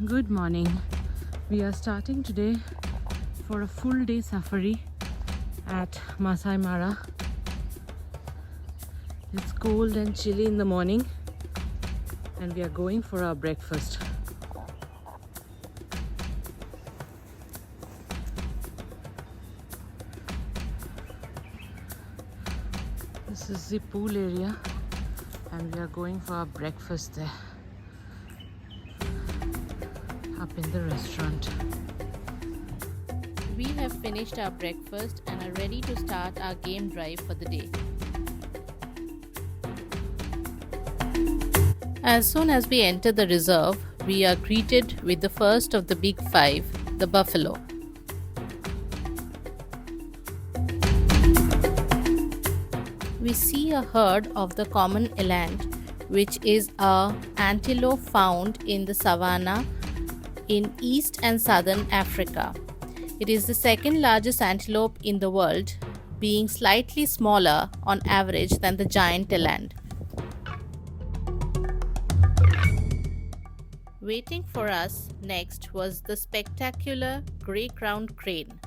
Good morning. We are starting today for a full day safari at Masai Mara. It's cold and chilly in the morning and we are going for our breakfast. This is the pool area and we are going for our breakfast there, up in the restaurant. We have finished our breakfast and are ready to start our game drive for the day. As soon as we enter the reserve, we are greeted with the first of the big five, the buffalo. We see a herd of the common eland, which is an antelope found in the savannah in East and Southern Africa. It is the second largest antelope in the world, being slightly smaller on average than the giant eland. Waiting for us next was the spectacular grey-crowned crane.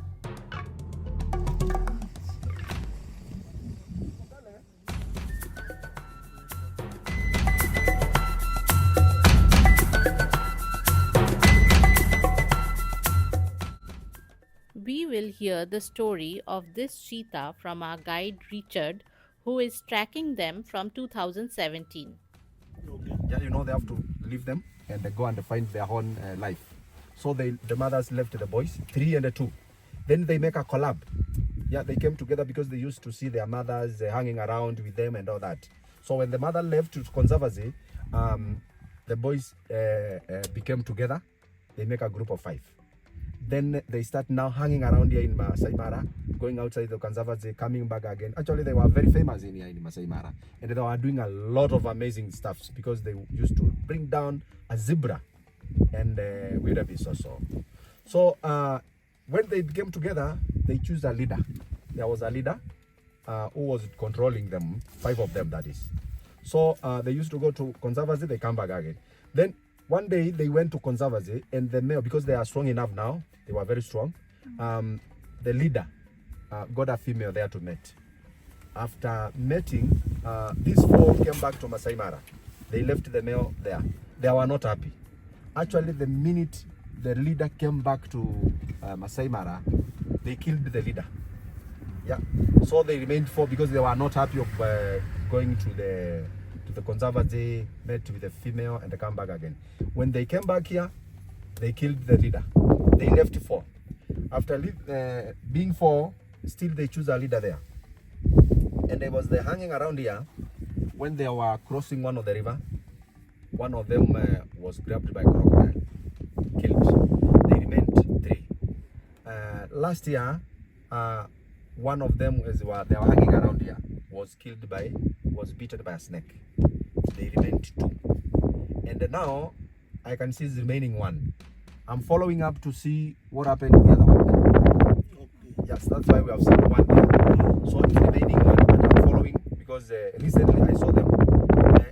We will hear the story of this cheetah from our guide Richard, who is tracking them from 2017. Yeah, they have to leave them and they go and find their own life. So the mothers left the boys, 3 and 2. Then they make a collab. Yeah, they came together because they used to see their mothers hanging around with them and all that. So when the mother left to conservancy, the boys became together. They make a group of 5. Then they start now hanging around here in Masai Mara, going outside the conservancy, coming back again. Actually, they were very famous in here in Masai Mara. And they were doing a lot of amazing stuff because they used to bring down a zebra and wildebeest also. So when they became together, they choose a leader. There was a leader who was controlling them, 5 of them that is. So they used to go to conservancy, they come back again. Then one day they went to conservancy and the male, because they are strong enough now, they were very strong, the leader got a female there to mate. After mating, these 4 came back to Masai Mara. They left the male there. They were not happy. Actually, the minute the leader came back to Masai Mara, they killed the leader. Yeah. So they remained 4 because they were not happy of going to the conservancy, met with the female, and they come back again. When they came back here, they killed the leader. They left 4. After being 4, still they choose a leader there. And they was there hanging around here. When they were crossing one of the river, one of them was grabbed by crocodile, killed. They remained 3. Last year, one of them they were hanging around here was beaten by a snake. They remained 2. And now I can see the remaining 1. I'm following up to see what happened to the other one. Okay. Yes, that's why we have seen 1 there. So the remaining 1, but I'm following because recently I saw them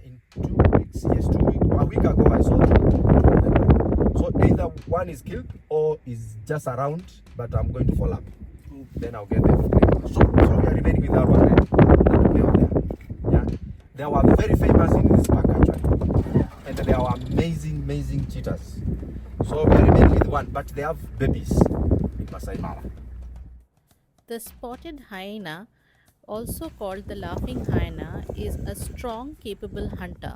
in 2 weeks. Yes, 2 weeks. A week ago I saw 2 of them. So either 1 is killed or is just around, but I'm going to follow up. Okay. Then I'll get them. So we are remaining with that one there. Yeah. They were very famous in this park actually. And they are amazing cheetahs. So we are remaining with 1, but they have babies in Masai Mara. The spotted hyena, also called the laughing hyena, is a strong, capable hunter.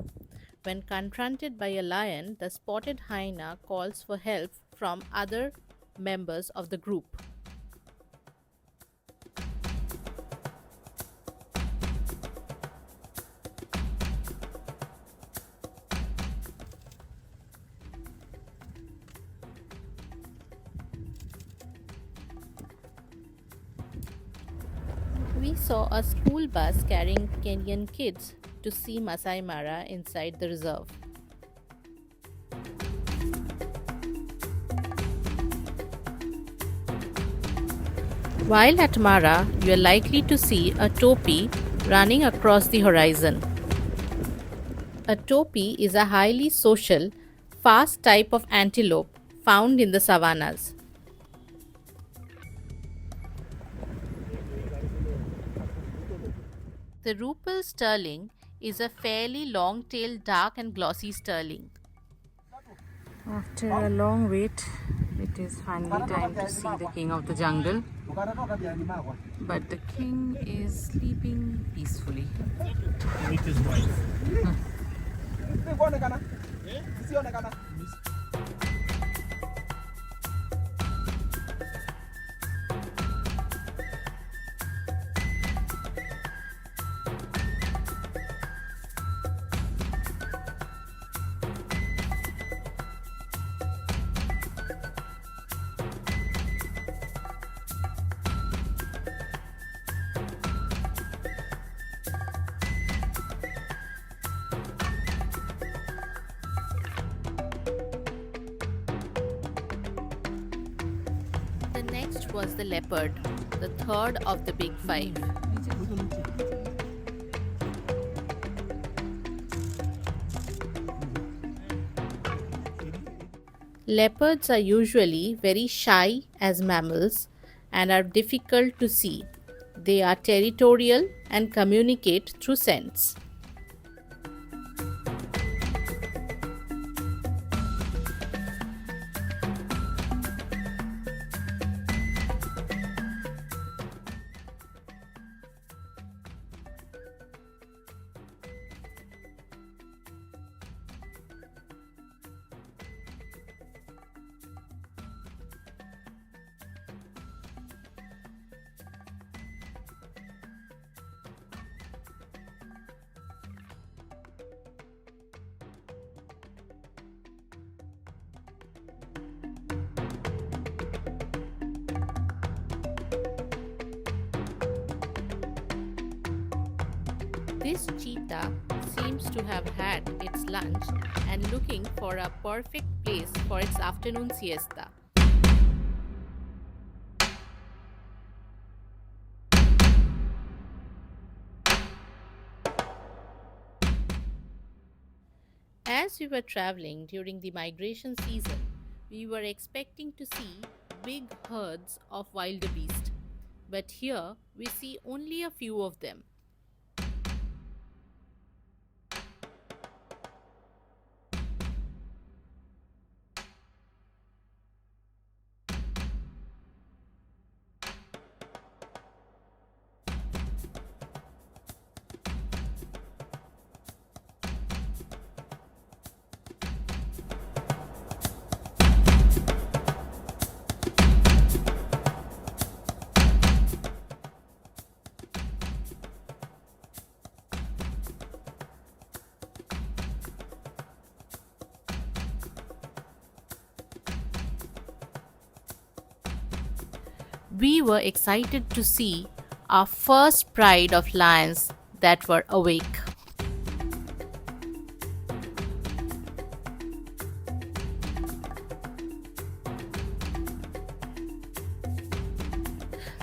When confronted by a lion, the spotted hyena calls for help from other members of the group. We saw a school bus carrying Kenyan kids to see Masai Mara inside the reserve. While at Mara, you are likely to see a topi running across the horizon. A topi is a highly social, fast type of antelope found in the savannas. The Rupel sterling is a fairly long-tailed dark and glossy sterling. After a long wait, it is finally time to see the king of the jungle. But the king is sleeping peacefully. With his wife. The next was the leopard, the third of the big five. Leopards are usually very shy as mammals and are difficult to see. They are territorial and communicate through scents. This cheetah seems to have had its lunch and looking for a perfect place for its afternoon siesta. As we were traveling during the migration season, we were expecting to see big herds of wildebeest, but here we see only a few of them. We were excited to see our first pride of lions that were awake.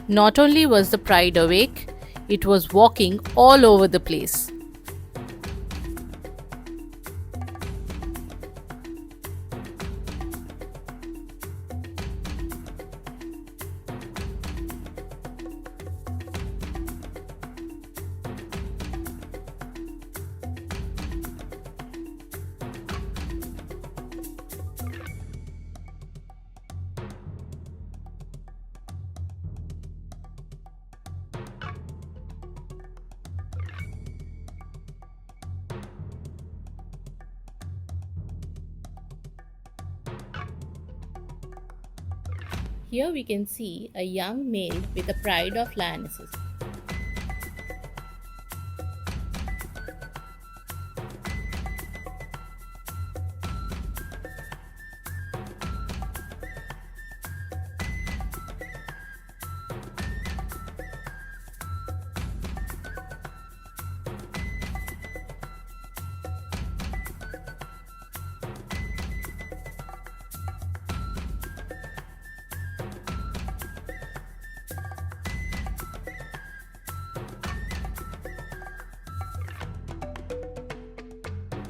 Not only was the pride awake, it was walking all over the place. Here we can see a young male with a pride of lionesses.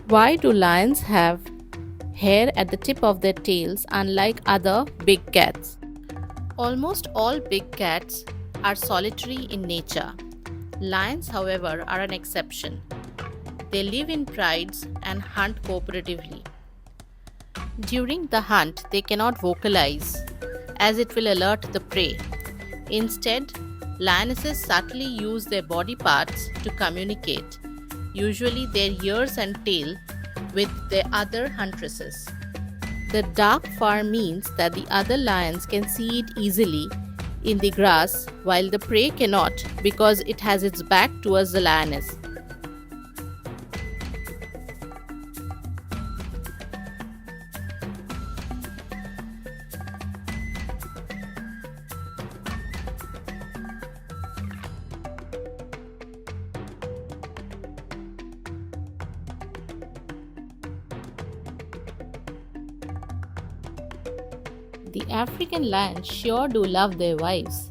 Why do lions have hair at the tip of their tails, unlike other big cats. Almost all big cats are solitary in nature. Lions, however, are an exception. They live in prides and hunt cooperatively. During the hunt, they cannot vocalize, as it will alert the prey. Instead, lionesses subtly use their body parts to communicate, usually their ears and tail, with their other huntresses. The dark fur means that the other lions can see it easily in the grass, while the prey cannot because it has its back towards the lioness. The African lions sure do love their wives.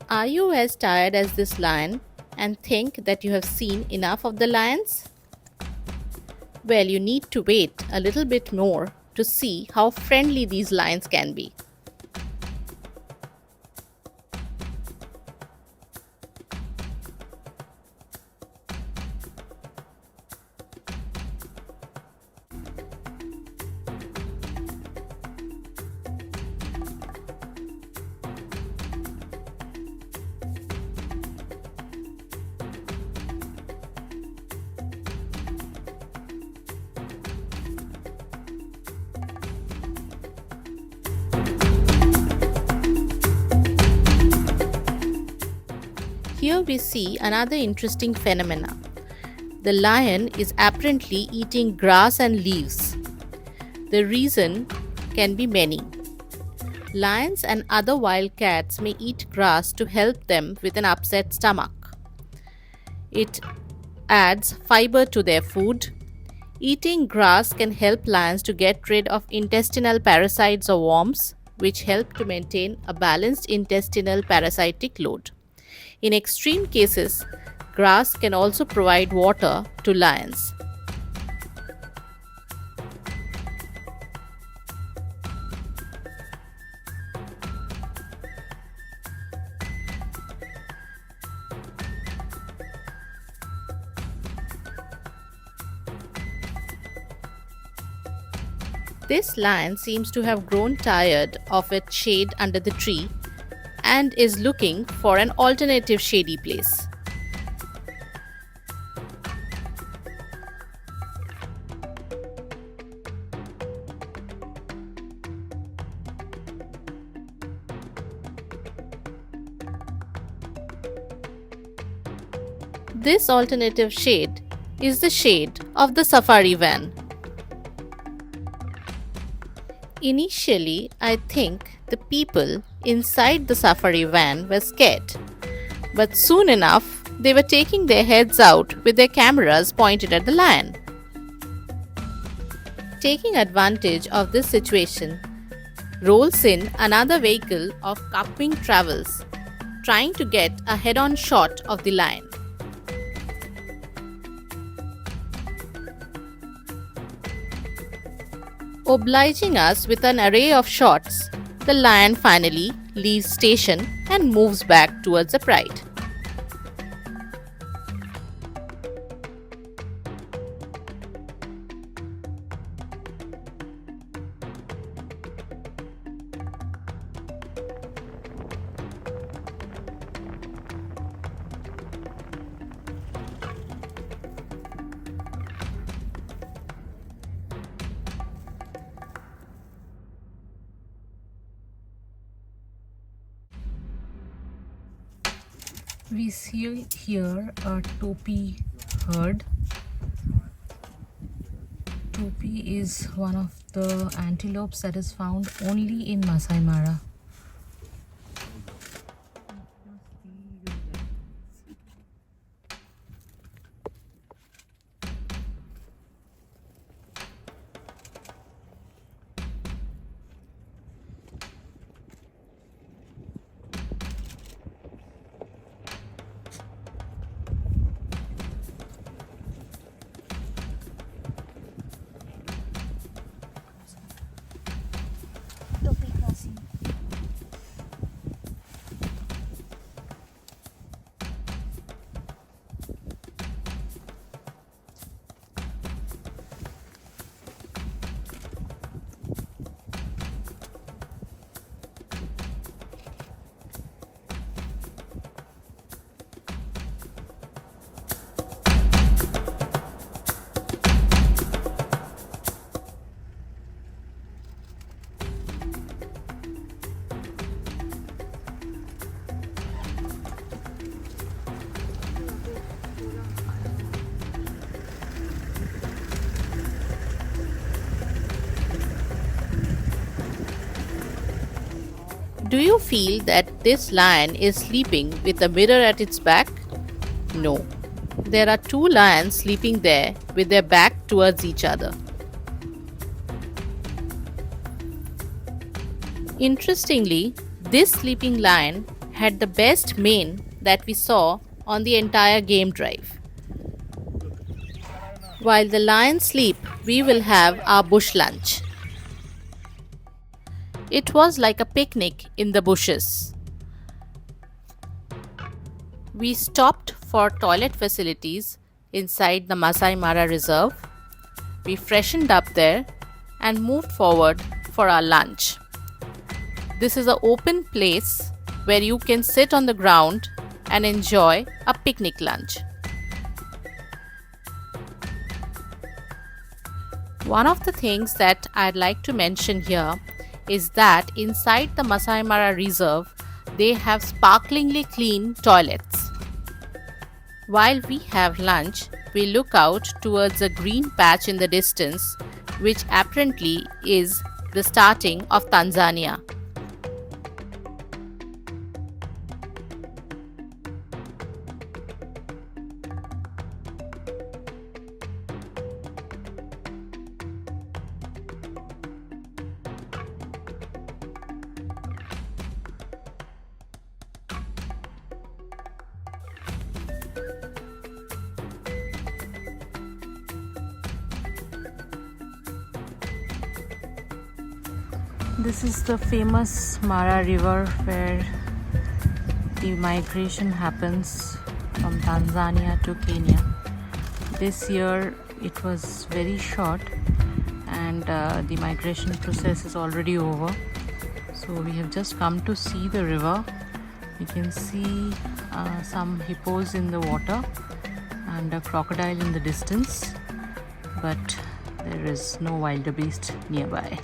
Are you as tired as this lion and think that you have seen enough of the lions? Well, you need to wait a little bit more to see how friendly these lions can be. Here we see another interesting phenomena. The lion is apparently eating grass and leaves. The reason can be many. Lions and other wild cats may eat grass to help them with an upset stomach. It adds fiber to their food. Eating grass can help lions to get rid of intestinal parasites or worms, which help to maintain a balanced intestinal parasitic load. In extreme cases, grass can also provide water to lions. This lion seems to have grown tired of its shade under the tree and is looking for an alternative shady place. This alternative shade is the shade of the safari van. Initially, I think the people inside the safari van were scared, but soon enough they were taking their heads out with their cameras pointed at the lion. Taking advantage of this situation, rolls in another vehicle of Cup-wing Travels, trying to get a head-on shot of the lion. Obliging us with an array of shots, the lion finally leaves station and moves back towards the pride. We see here a topi herd. Topi is one of the antelopes that is found only in Masai Mara. Do you feel that this lion is sleeping with a mirror at its back? No. There are two lions sleeping there with their back towards each other. Interestingly, this sleeping lion had the best mane that we saw on the entire game drive. While the lions sleep, we will have our bush lunch. It was like a picnic in the bushes. We stopped for toilet facilities inside the Masai Mara reserve. We freshened up there and moved forward for our lunch. This is an open place where you can sit on the ground and enjoy a picnic lunch. One of the things that I'd like to mention here is that inside the Masai Mara reserve, they have sparklingly clean toilets. While we have lunch, we look out towards a green patch in the distance, which apparently is the starting of Tanzania. This is the famous Mara river where the migration happens from Tanzania to Kenya. This year it was very short and the migration process is already over. So we have just come to see the river. You can see some hippos in the water and a crocodile in the distance, but there is no wildebeest nearby.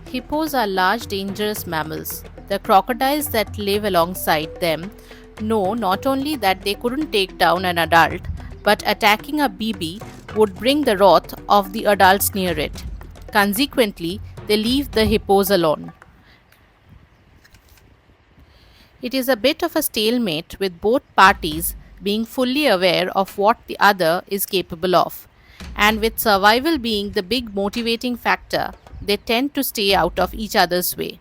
Hippos are large, dangerous mammals. The crocodiles that live alongside them know not only that they couldn't take down an adult, but attacking a baby would bring the wrath of the adults near it. Consequently, they leave the hippos alone. It is a bit of a stalemate, with both parties being fully aware of what the other is capable of. And with survival being the big motivating factor, they tend to stay out of each other's way.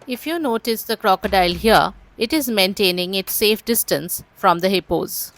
If you notice the crocodile here, it is maintaining its safe distance from the hippos.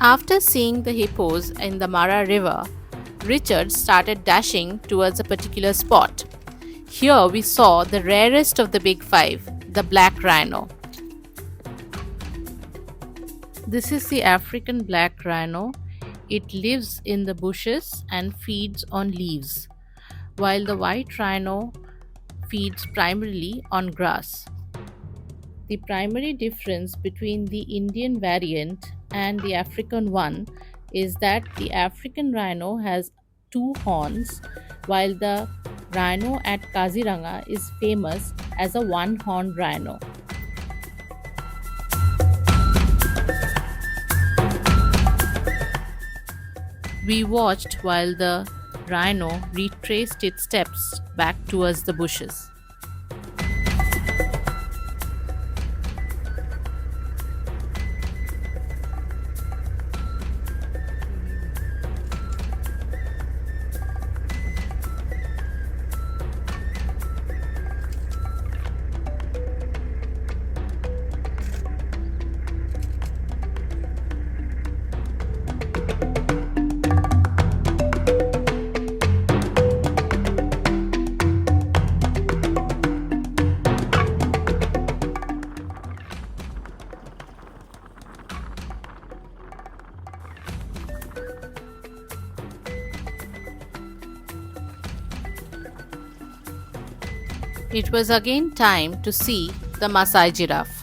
After seeing the hippos in the Mara River, Richard started dashing towards a particular spot. Here we saw the rarest of the big five, the black rhino. This is the African black rhino. It lives in the bushes and feeds on leaves, while the white rhino feeds primarily on grass. The primary difference between the Indian variant and the African one is that the African rhino has two horns, while the rhino at Kaziranga is famous as a one-horned rhino. We watched while the rhino retraced its steps back towards the bushes. It was again time to see the Masai giraffe.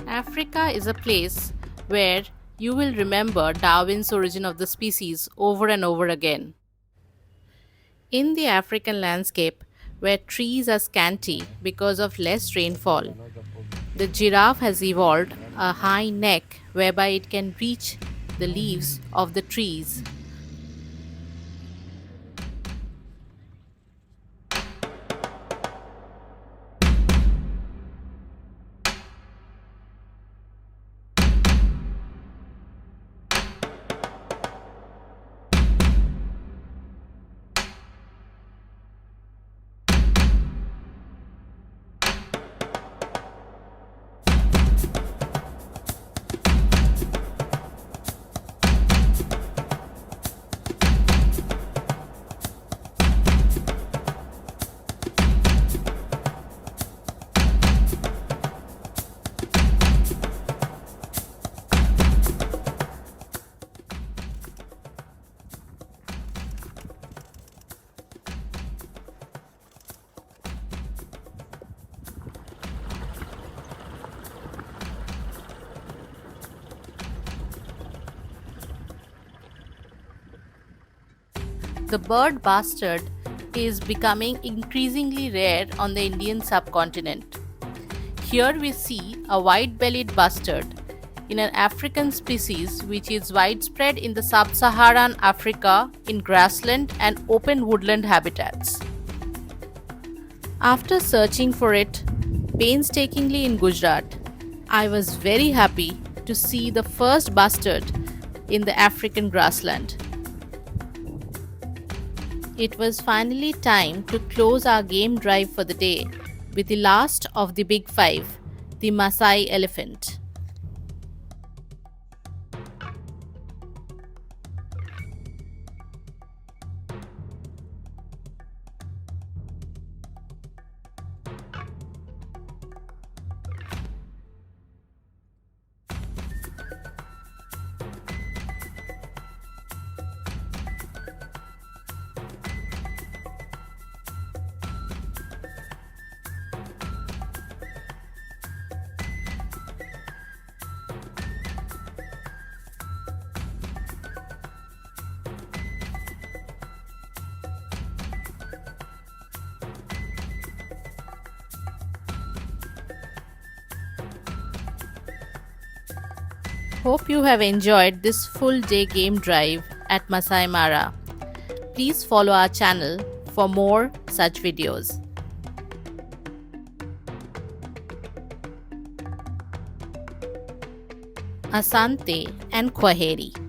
Africa is a place where you will remember Darwin's Origin of the Species over and over again. In the African landscape, where trees are scanty because of less rainfall, the giraffe has evolved a high neck whereby it can reach the leaves of the trees. The bird bustard is becoming increasingly rare on the Indian subcontinent. Here we see a white-bellied bustard in an African species which is widespread in the sub-Saharan Africa in grassland and open woodland habitats. After searching for it painstakingly in Gujarat, I was very happy to see the first bustard in the African grassland. It was finally time to close our game drive for the day with the last of the big five, the Masai elephant. Hope you have enjoyed this full day game drive at Masai Mara. Please follow our channel for more such videos. Asante and Kwaheri.